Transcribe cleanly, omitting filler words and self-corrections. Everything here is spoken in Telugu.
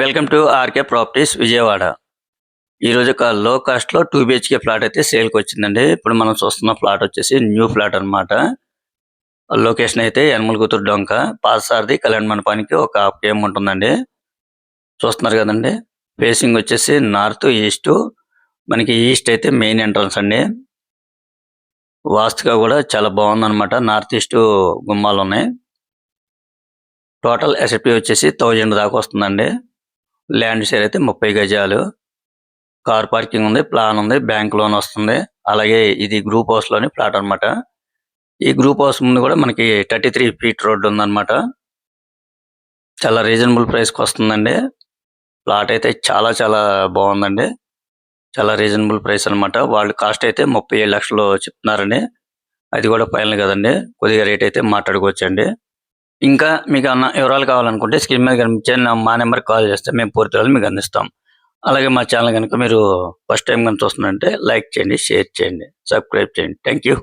Welcome to RK properties Vijayawada. ఈరోజు ఒక లో కాస్ట్లో 2 బిహెచ్కే ఫ్లాట్ అయితే సేల్కి వచ్చిందండి. ఇప్పుడు మనం చూస్తున్న ఫ్లాట్ వచ్చేసి న్యూ ఫ్లాట్ అన్నమాట. లొకేషన్ అయితే యనమల గుంటూరు డొంక, పాతసారథి కళ్యాణ మండపానికి ఒక హాఫ్ కేఎం ఉంటుందండి. చూస్తున్నారు కదండి. ఫేసింగ్ వచ్చేసి నార్త్ ఈస్ట్. మనకి ఈస్ట్ అయితే మెయిన్ ఎంట్రన్స్ అండి. వాస్తుగా కూడా చాలా బాగుందన్నమాట. నార్త్ ఈస్ట్ గుమ్మాలు ఉన్నాయి. టోటల్ ఎస్ఎఫ్టీ వచ్చేసి 1000 దాకా వస్తుందండి. ల్యాండ్ షేర్ అయితే 30 గజాలు. కార్ పార్కింగ్ ఉంది, ప్లాన్ ఉంది, బ్యాంక్ లోన్ వస్తుంది. అలాగే ఇది గ్రూప్ హౌస్ లోని ఫ్లాట్ అన్నమాట. ఈ గ్రూప్ హౌస్ ముందు కూడా మనకి 33 ఫీట్ రోడ్డు ఉందన్నమాట. చాలా రీజనబుల్ ప్రైస్ కి వస్తుందండి. ప్లాట్ అయితే చాలా చాలా బాగుందండి. చాలా రీజనబుల్ ప్రైస్ అన్నమాట. వాళ్ళు కాస్ట్ అయితే 37 లక్షలు చెప్తున్నారండి. అది కూడా ఫైనల్ కదండి. కొద్దిగా రేట్ అయితే మాట్లాడుకోవచ్చండి. ఇంకా మీకు వివరాలు కావాలనుకుంటే స్క్రీన్ మీద కనిపించే మా నెంబర్కి కాల్ చేస్తే మేము పూర్తి వివరాలు మీకు అందిస్తాం. అలాగే మా ఛానల్ కనుక మీరు ఫస్ట్ టైం కనుక చూస్తున్నారంటే లైక్ చేయండి, షేర్ చేయండి, సబ్స్క్రైబ్ చేయండి. Thank you.